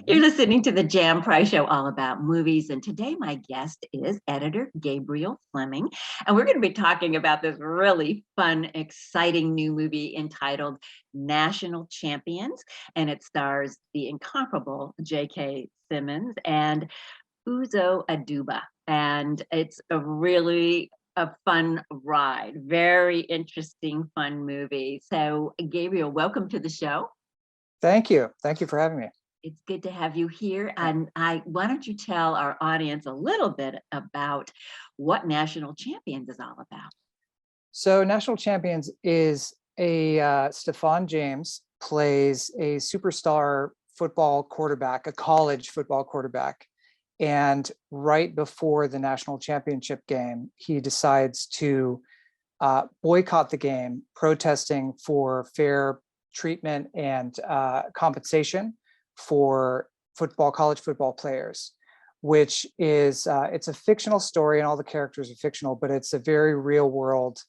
You're listening to the Jam Price Show, all about movies. And today, my guest is editor Gabriel Fleming. And we're going to be talking about this really fun, exciting new movie entitled National Champions. And it stars the incomparable J.K. Simmons and Uzo Aduba. And it's a fun ride. Very interesting, fun movie. So, Gabriel, welcome to the show. Thank you. Thank you for having me. It's good to have you here. And why don't you tell our audience a little bit about what National Champions is all about? So National Champions is Stephan James plays a superstar football quarterback, a college football quarterback. And right before the national championship game, he decides to boycott the game, protesting for fair treatment and compensation for college football players, which is it's a fictional story and all the characters are fictional, but it's a very real world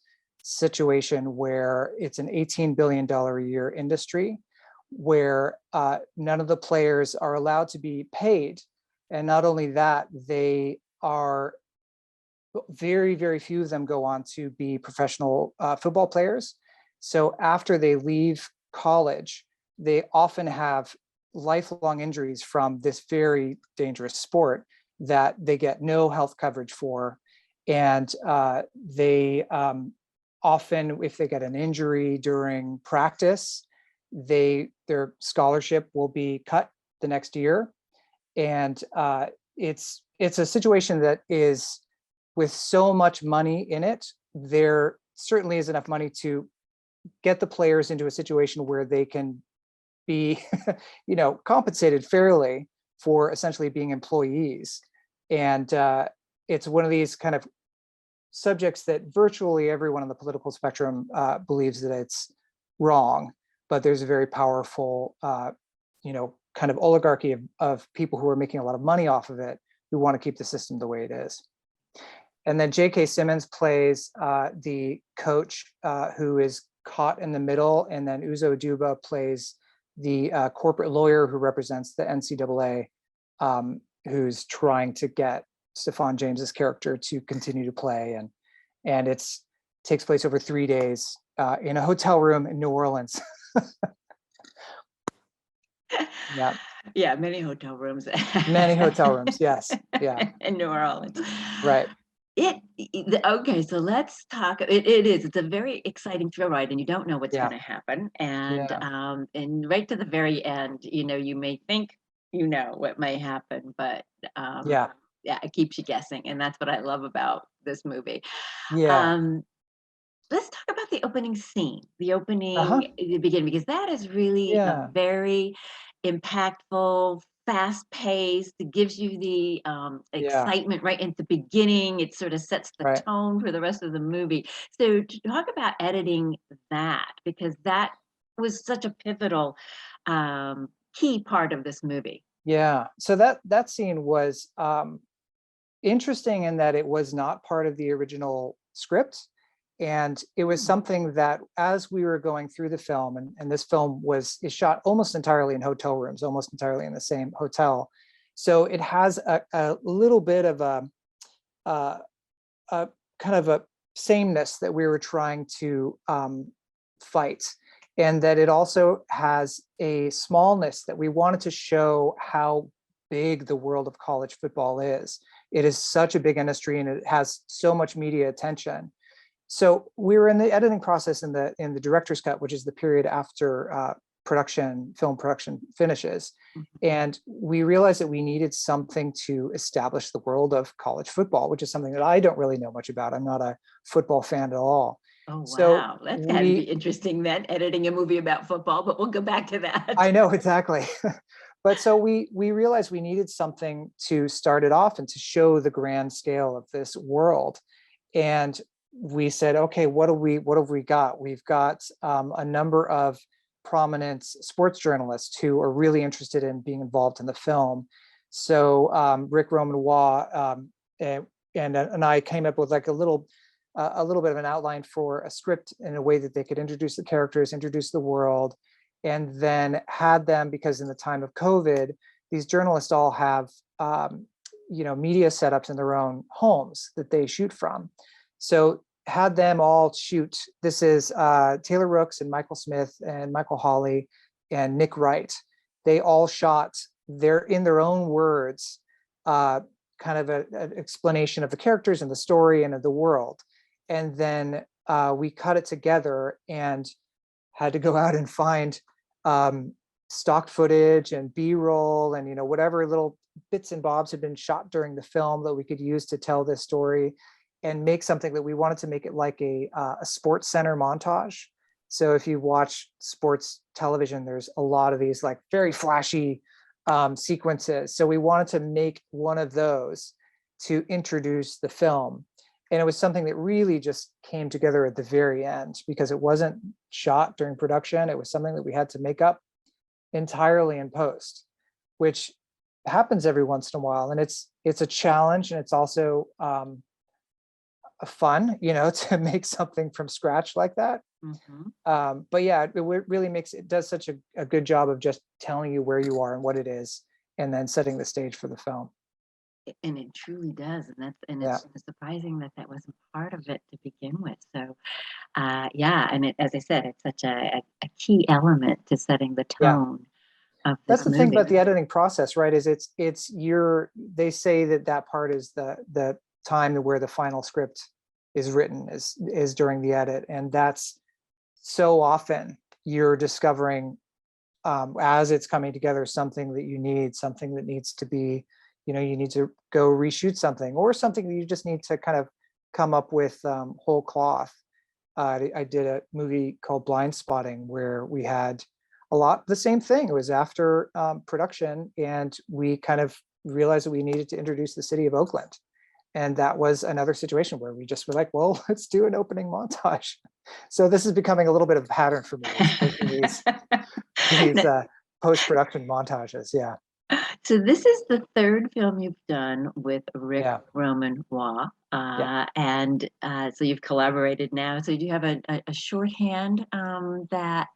situation where it's an $18 billion a year industry where none of the players are allowed to be paid. And not only that, they are very, very few of them go on to be professional football players. So after they leave college, they often have lifelong injuries from this very dangerous sport that they get no health coverage for. And they often, if they get an injury during practice, their scholarship will be cut the next year. And it's a situation that is, with so much money in it, there certainly is enough money to get the players into a situation where they can be, compensated fairly for essentially being employees. And it's one of these kind of subjects that virtually everyone on the political spectrum believes that it's wrong, but there's a very powerful, kind of oligarchy of people who are making a lot of money off of it, who want to keep the system the way it is. And then J.K. Simmons plays the coach who is caught in the middle, and then Uzo Aduba plays the corporate lawyer who represents the NCAA, who's trying to get Stephan James's character to continue to play. And takes place over 3 days in a hotel room in New Orleans. Yeah. Yeah, many hotel rooms. Many hotel rooms, yes. Yeah. In New Orleans. Right. Okay, so let's talk. It's a very exciting thrill ride, and you don't know what's going to happen. And and right to the very end, you may think what may happen, but it keeps you guessing, and that's what I love about this movie. Let's talk about the opening scene, the beginning, because that is really a very impactful, fast-paced. It gives you the excitement right at the beginning. It sort of sets the tone for the rest of the movie. So to talk about editing that, because that was such a pivotal key part of this movie. Yeah. So that scene was interesting in that it was not part of the original script. And it was something that, as we were going through the film, and this film is shot almost entirely in hotel rooms, almost entirely in the same hotel. So it has a little bit of a kind of a sameness that we were trying to fight. And that it also has a smallness that we wanted to show how big the world of college football is. It is such a big industry and it has so much media attention. So we were in the editing process in the director's cut, which is the period after film production finishes. And we realized that we needed something to establish the world of college football, which is something that I don't really know much about. I'm not a football fan at all. Oh, wow. That's got to be interesting then, editing a movie about football, but we'll go back to that. I know, exactly. But so we realized we needed something to start it off and to show the grand scale of this world. And we said, okay, what have we got? We've got a number of prominent sports journalists who are really interested in being involved in the film. So Rick Romanois and I came up with like a little bit of an outline for a script in a way that they could introduce the characters, introduce the world, and then had them, because in the time of COVID, these journalists all have, media setups in their own homes that they shoot from. So had them all shoot. This is Taylor Rooks and Michael Smith and Michael Hawley and Nick Wright. They all shot in their own words, kind of an explanation of the characters and the story and of the world. And then we cut it together and had to go out and find stock footage and B-roll and whatever little bits and bobs had been shot during the film that we could use to tell this story, and make something that we wanted to make it like a sports center montage. So if you watch sports television, there's a lot of these like very flashy sequences. So we wanted to make one of those to introduce the film. And it was something that really just came together at the very end, because it wasn't shot during production. It was something that we had to make up entirely in post, which happens every once in a while. And it's a challenge, and it's also fun, to make something from scratch like that. Mm-hmm. But yeah, it really does such a good job of just telling you where you are and what it is, and then setting the stage for the film. And it truly does, and it's surprising that wasn't part of it to begin with. So, and as I said, it's such a key element to setting the tone of this. That's the thing about the editing process, right? Is they say that part is the time where the final script is written is during the edit, and that's so often you're discovering as it's coming together something that needs to be. You need to go reshoot something, or something that you just need to kind of come up with whole cloth. I did a movie called Blind Spotting where we had a lot the same thing. It was after production, and we kind of realized that we needed to introduce the city of Oakland. And that was another situation where we just were like, well, let's do an opening montage. So this is becoming a little bit of a pattern for me, these post-production montages. Yeah. So this is the third film you've done with Rick Romanois, and so you've collaborated now. So do you have a shorthand that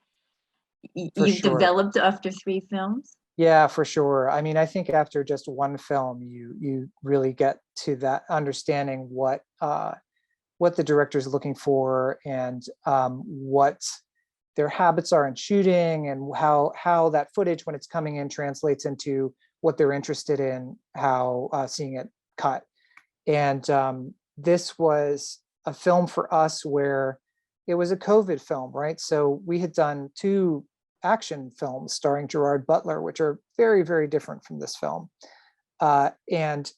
you've developed after 3 films? Yeah, for sure. I mean, I think after just one film, you really get to that understanding what the director's looking for, and what their habits are in shooting, and how that footage, when it's coming in, translates into what they're interested in, how seeing it cut. And this was a film for us where it was a COVID film, right? So we had done 2 action films starring Gerard Butler, which are very, very different from this film. And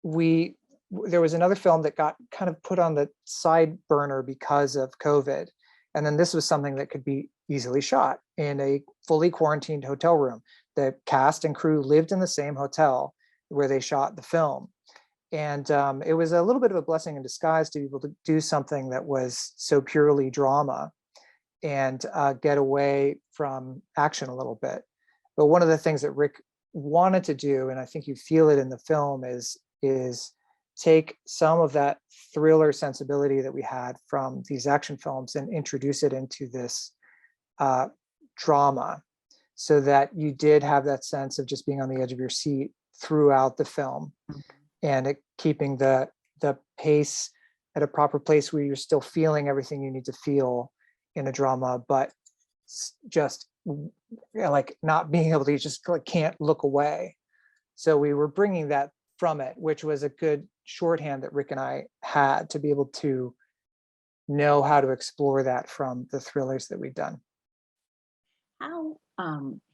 there was another film that got kind of put on the side burner because of COVID. And then this was something that could be easily shot in a fully quarantined hotel room. The cast and crew lived in the same hotel where they shot the film. And it was a little bit of a blessing in disguise to be able to do something that was so purely drama and get away from action a little bit. But one of the things that Rick wanted to do, and I think you feel it in the film, is take some of that thriller sensibility that we had from these action films and introduce it into this drama, so that you did have that sense of just being on the edge of your seat throughout the film, and keeping the pace at a proper place where you're still feeling everything you need to feel in a drama, but just like not being able to, just like can't look away. So we were bringing that from it, which was a good shorthand that Rick and I had to be able to know how to explore that from the thrillers that we've done. How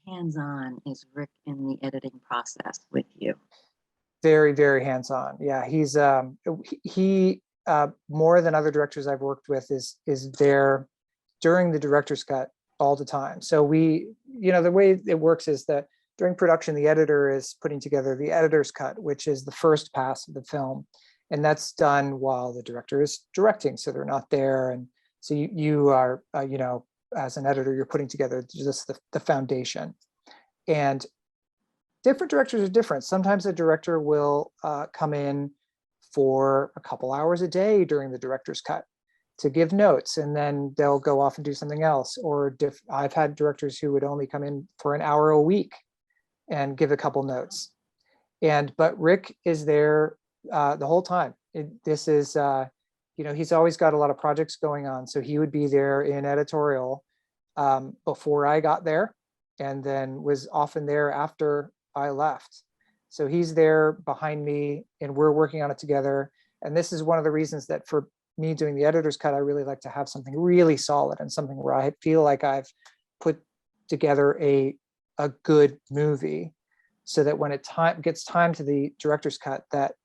hands-on is Rick in the editing process with you? Very, very hands-on. Yeah, he's he more than other directors I've worked with is there during the director's cut all the time. So the way it works is that during production, the editor is putting together the editor's cut, which is the first pass of the film, and that's done while the director is directing. So they're not there, and so you are as an editor, you're putting together just the foundation. And different directors are different. Sometimes a director will come in for a couple hours a day during the director's cut to give notes, and then they'll go off and do something else. Or I've had directors who would only come in for an hour a week and give a couple notes. But Rick is there the whole time. This is, he's always got a lot of projects going on. So he would be there in editorial before I got there, and then was often there after I left. So he's there behind me, and we're working on it together. And this is one of the reasons that for me doing the editor's cut, I really like to have something really solid and something where I feel like I've put together a good movie, so that when it gets time to the director's cut, that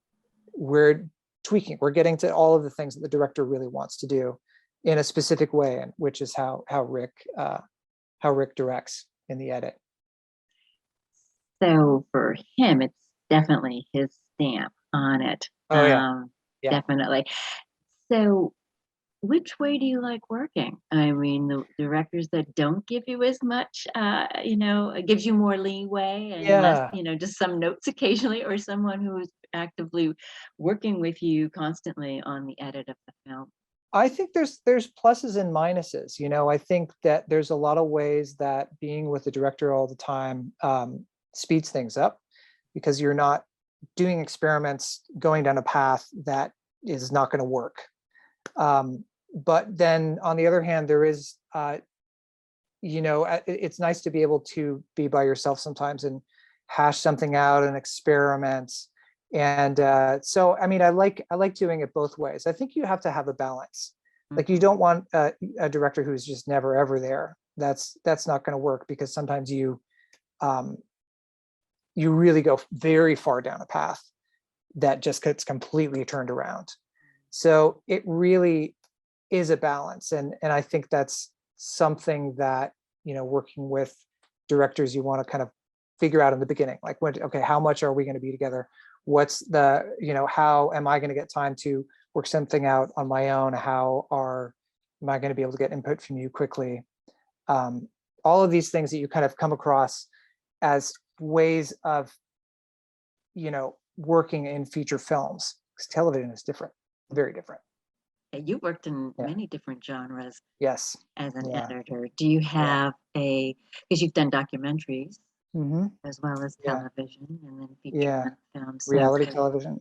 we're tweaking, we're getting to all of the things that the director really wants to do in a specific way, and which is how Rick directs in the edit. So for him, it's definitely his stamp on it. Oh yeah. Definitely. So which way do you like working? I mean, the directors that don't give you as much, it gives you more leeway and less, just some notes occasionally, or someone who's actively working with you constantly on the edit of the film? I think there's pluses and minuses. I think that there's a lot of ways that being with the director all the time speeds things up, because you're not doing experiments, going down a path that is not going to work. But then on the other hand, there is, it's nice to be able to be by yourself sometimes and hash something out and experiment. And so, I mean, I like doing it both ways. I think you have to have a balance. Like, you don't want a director who's just never ever there. That's not going to work, because sometimes you really go very far down a path that just gets completely turned around. So it really is a balance. And I think that's something that, working with directors, you want to kind of figure out in the beginning, like, okay, how much are we going to be together? What's the, how am I going to get time to work something out on my own? Am I going to be able to get input from you quickly? All of these things that you kind of come across as ways of, working in feature films, because television is different, very different. You worked in many different genres. Yes. As an editor, do you have because you've done documentaries as well as television, and then feature films, reality television?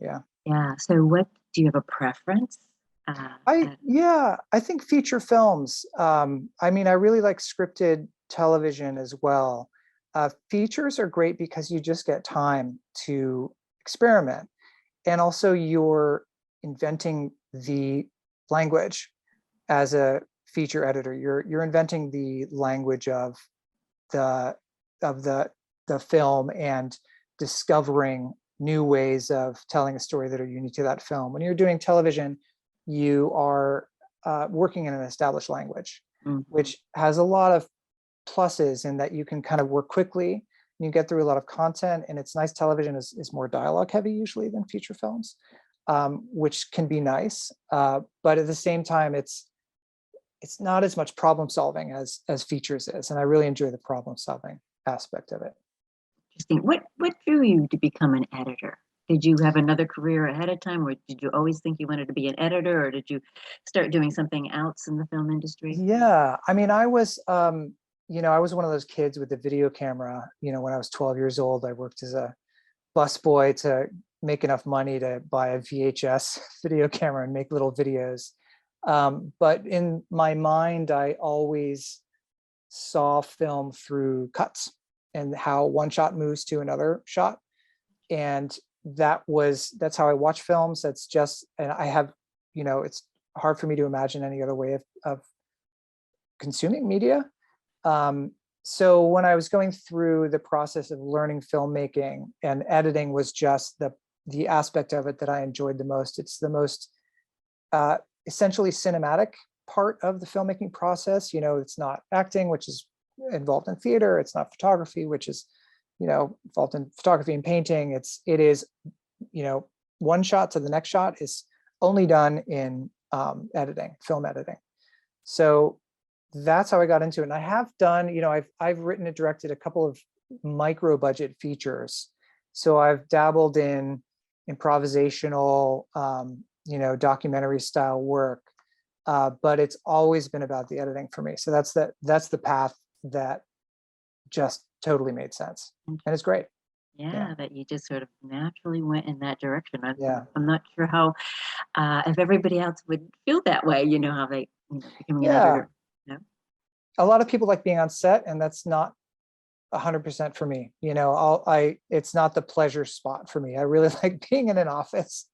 So what do you have a preference? I think feature films. I mean, I really like scripted television as well. Features are great because you just get time to experiment, and also you're inventing the language as a feature editor. You're inventing the language of the film and discovering new ways of telling a story that are unique to that film. When you're doing television, you are working in an established language, which has a lot of pluses in that you can kind of work quickly and you get through a lot of content. And it's nice. Television is more dialogue heavy usually than feature films, which can be nice. But at the same time, it's not as much problem solving as features is. And I really enjoy the problem solving aspect of it. Interesting. What drew you to become an editor? Did you have another career ahead of time, or did you always think you wanted to be an editor, or did you start doing something else in the film industry? Yeah, I mean, I was, I was one of those kids with the video camera. When I was 12 years old, I worked as a busboy to make enough money to buy a VHS video camera and make little videos. But in my mind, I always saw film through cuts and how one shot moves to another shot. And that's how I watch films. And I have, it's hard for me to imagine any other way of consuming media. So when I was going through the process of learning filmmaking, and editing was just the aspect of it that I enjoyed the most. It's the most essentially cinematic part of the filmmaking process. It's not acting, which is involved in theater. It's not photography, which is, involved in photography and painting. It is, one shot to the next shot is only done in editing, film editing. So that's how I got into it. And I have done, I've written and directed a couple of micro budget features. So I've dabbled in improvisational, documentary style work, but it's always been about the editing for me. So that's the path that just totally made sense, and it's great. Yeah, that you just sort of naturally went in that direction. Yeah. I'm not sure how if everybody else would feel that way. You know how they, becoming an Yeah. editor. You know? A lot of people like being on set, and that's not 100% for me. It's not the pleasure spot for me. I really like being in an office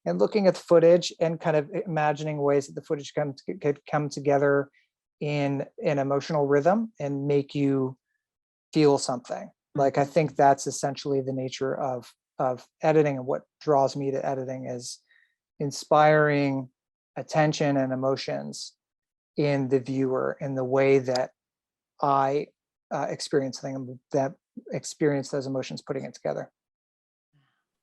and looking at the footage and kind of imagining ways that the footage could come together in an emotional rhythm and make you feel something. Like, I think that's essentially the nature of editing, and what draws me to editing is inspiring attention and emotions in the viewer in the way that I experience things, that experience those emotions, putting it together.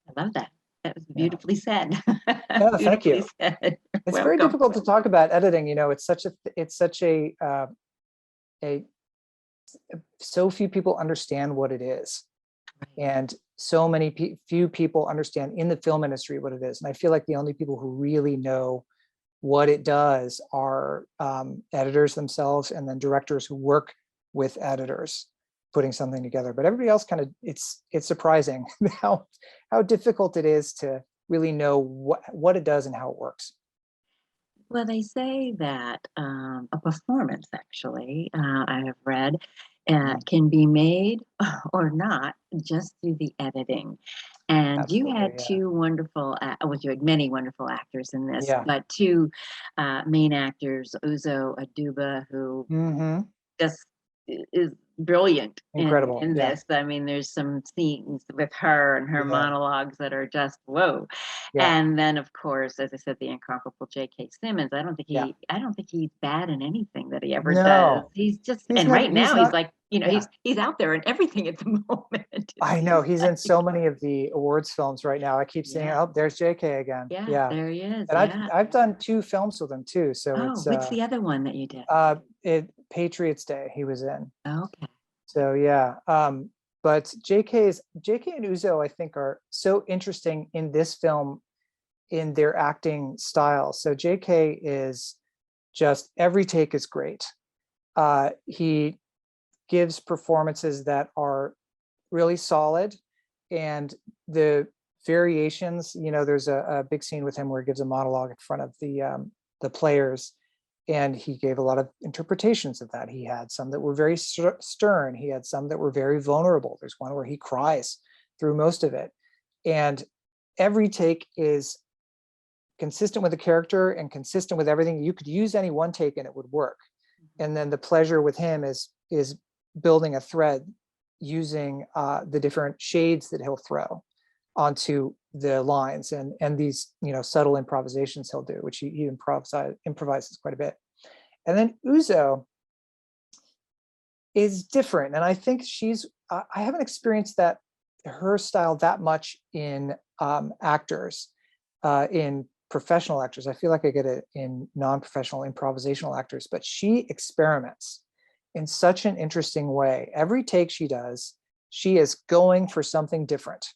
I love that. That was Yeah. beautifully said. Yeah, thank Beautifully you. said. It's very Welcome. difficult to talk about editing. It's such a so few people understand what it is, Right. and so many few people understand in the film industry what it is. And I feel like the only people who really know what it does are editors themselves, and then directors who work with editors putting something together. But everybody else kind of, it's surprising how difficult it is to really know what it does and how it works. Well, they say that a performance, actually, I have read, can be made or not just through the editing. And you Absolutely, had yeah. two wonderful, well, you had many wonderful actors in this, Yeah. but two main actors, Uzo Aduba, who Hmm. just is brilliant Incredible. in Yeah. this. I mean, there's some scenes with her and her Yeah. monologues that are just whoa. Yeah. And then, of course, as I said, the incomparable J.K. Simmons. Yeah. I don't think he's bad in anything that he ever does. No, He's just, he's and never, right he's now he's not. like, Yeah. he's out there in everything at the moment. It I know seems he's in like, so many of the awards films right now. I keep seeing, yeah, oh, there's JK again. yeah, Yeah. there he is. And I've Yeah. I've done 2 films with him too. So Oh, it's what's the other one that you did? it Patriots Day he was in. Okay. So yeah. But JK and Uzo, I think, are so interesting in this film in their acting style. So JK is just, every take is great. He gives performances that are really solid, and the variations, there's a big scene with him where he gives a monologue in front of the players, and he gave a lot of interpretations of that. He had some that were very stern, he had some that were very vulnerable. There's one where he cries through most of it, and every take is consistent with the character and consistent with everything. You could use any one take and it would work. And then the pleasure with him is building a thread using the different shades that he'll throw onto the lines, and these subtle improvisations he'll do, which he improvises quite a bit. And then Uzo is different, and I think I haven't experienced that, her style, that much in actors, in professional actors. I feel like I get it in non-professional improvisational actors, but she experiments in such an interesting way. Every take she does, she is going for something different,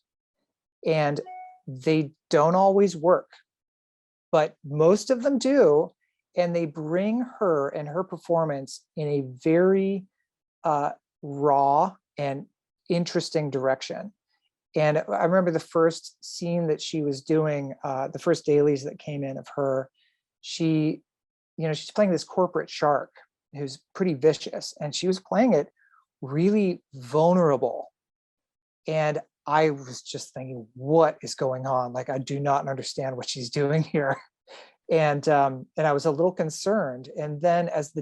and they don't always work, but most of them do. And they bring her and her performance in a very raw and interesting direction. And I remember the first scene that she was doing, the first dailies that came in of her, she's playing this corporate shark who's pretty vicious, and she was playing it really vulnerable. And I was just thinking, what is going on? Like, I do not understand what she's doing here. And I was a little concerned. And then as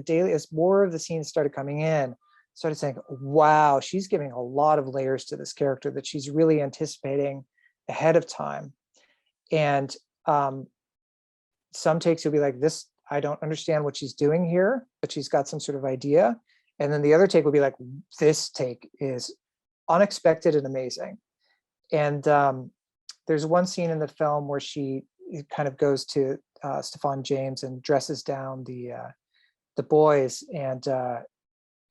more of the scenes started coming in, started saying, wow, she's giving a lot of layers to this character that she's really anticipating ahead of time. And some takes you'll be like, this, I don't understand what she's doing here, but she's got some sort of idea. And then the other take will be like, this take is unexpected and amazing. And there's one scene in the film where she kind of goes to Stephan James and dresses down the boys, and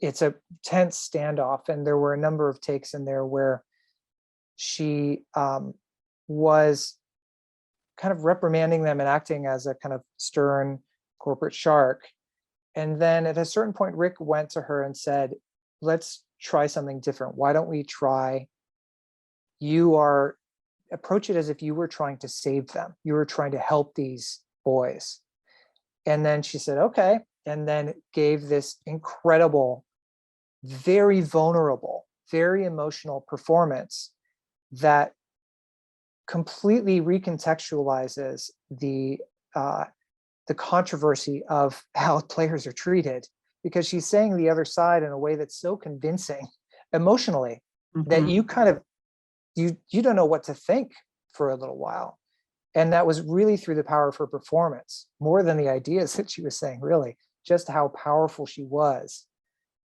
it's a tense standoff. And there were a number of takes in there where she was kind of reprimanding them and acting as a kind of stern corporate shark. And then at a certain point, Rick went to her and said, let's try something different. Why don't we try approach it as if you were trying to save them. You were trying to help these boys. And then she said, okay. And then gave this incredible, very vulnerable, very emotional performance that completely recontextualizes the controversy of how players are treated, because she's saying the other side in a way that's so convincing emotionally that you kind of, you don't know what to think for a little while. And that was really through the power of her performance, more than the ideas that she was saying, really, just how powerful she was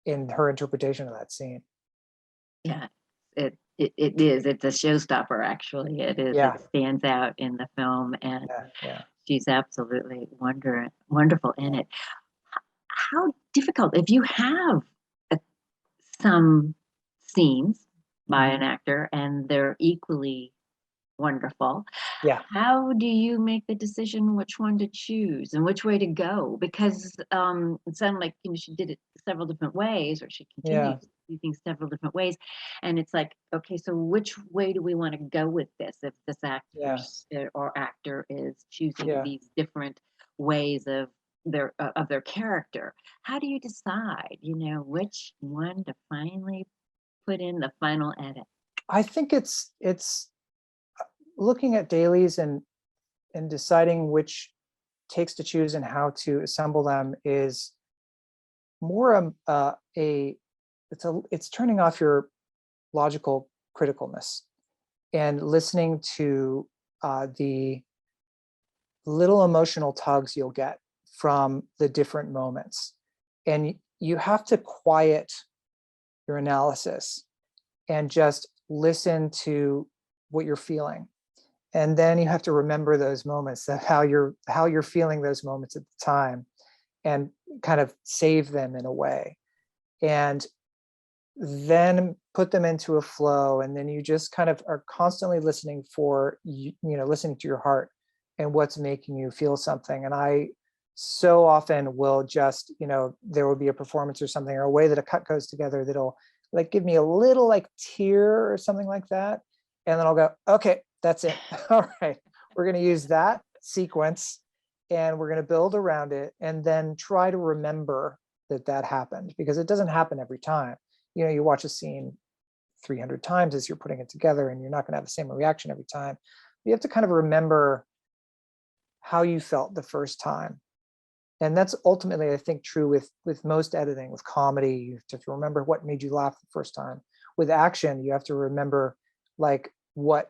in her interpretation of that scene. Yeah, it is. It's a showstopper, actually. It is. Yeah. It stands out in the film, and Yeah. she's absolutely wonderful in it. How difficult, if you have some scenes by an actor and they're equally wonderful, Yeah. how do you make the decision which one to choose and which way to go? Because it sounded like, she did it several different ways, or she continues to do things several different ways, and it's like, okay, so which way do we want to go with this? If this actor is choosing these different ways of their character, how do you decide, which one to finally put in the final edit? I think it's looking at dailies and deciding which takes to choose and how to assemble them is more it's turning off your logical criticalness and listening to the little emotional tugs you'll get from the different moments. And you have to quiet your analysis and just listen to what you're feeling. And then you have to remember those moments, that how you're feeling those moments at the time, and kind of save them in a way, and then put them into a flow. And then you just kind of are constantly listening for, listening to your heart and what's making you feel something. And I so often will just, there will be a performance or something, or a way that a cut goes together that'll like give me a little like tear or something like that. And then I'll go, okay, that's it. All right, we're going to use that sequence and we're going to build around it, and then try to remember that happened, because it doesn't happen every time. You watch a scene 300 times as you're putting it together, and you're not going to have the same reaction every time. You have to kind of remember how you felt the first time. And that's ultimately, I think, true with most editing. With comedy, you have to remember what made you laugh the first time. With action, you have to remember like what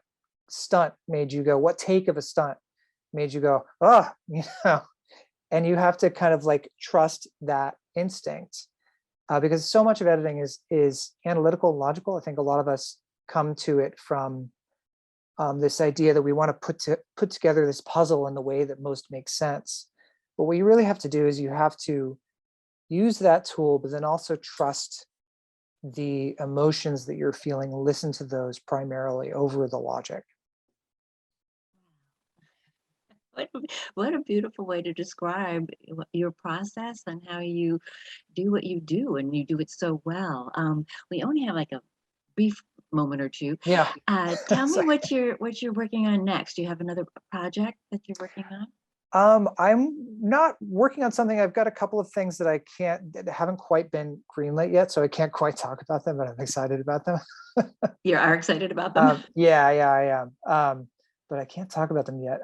stunt made you go, what take of a stunt made you go, oh, and you have to kind of like trust that instinct, because so much of editing is analytical and logical. I think a lot of us come to it from this idea that we want to put together this puzzle in the way that most makes sense. But what you really have to do is you have to use that tool, but then also trust the emotions that you're feeling, listen to those primarily over the logic. What a beautiful way to describe your process and how you do what you do, and you do it so well. We only have like a brief moment or two. Yeah. Tell me what you're working on next. Do you have another project that you're working on? I'm not working on something. I've got a couple of things that haven't quite been greenlit yet, so I can't quite talk about them, but I'm excited about them. You are excited about them? Yeah, I am. But I can't talk about them yet.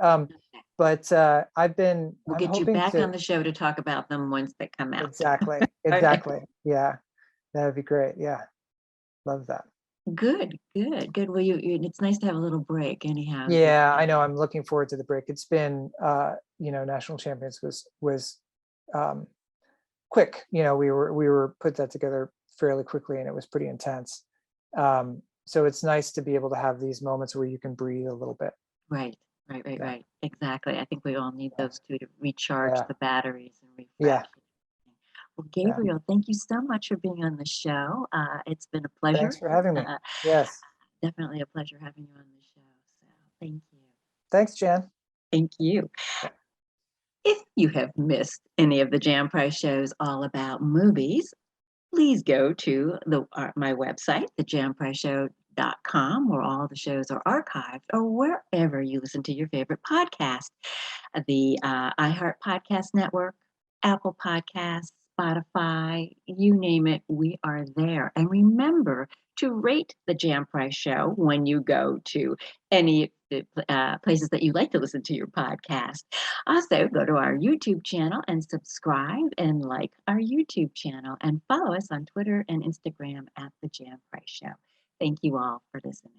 But We'll get you back on the show to talk about them once they come out. Exactly. Okay. Yeah, that would be great. Yeah, love that. Good. Well, it's nice to have a little break anyhow. Yeah, I know. I'm looking forward to the break. It's been, National Champions was quick. We were put that together fairly quickly, and it was pretty intense. So it's nice to be able to have these moments where you can breathe a little bit. Right. Exactly. I think we all need those two to recharge the batteries and refresh. Yeah. Well, Gabriel, thank you so much for being on the show. It's been a pleasure. Thanks for having me. Yes. Definitely a pleasure having you on the show. So thank you. Thanks, Jan. Thank you. Yeah. If you have missed any of the Jan Price shows all about movies, please go to my website, thejanpriceshow.com, synopsis.com, where all the shows are archived, or wherever you listen to your favorite podcast. The iHeart Podcast Network, Apple Podcasts, Spotify, you name it, we are there. And remember to rate the Jam Price Show when you go to any of the places that you like to listen to your podcast. Also, go to our YouTube channel and subscribe and like our YouTube channel, and follow us on Twitter and Instagram at the Jam Price Show. Thank you all for listening.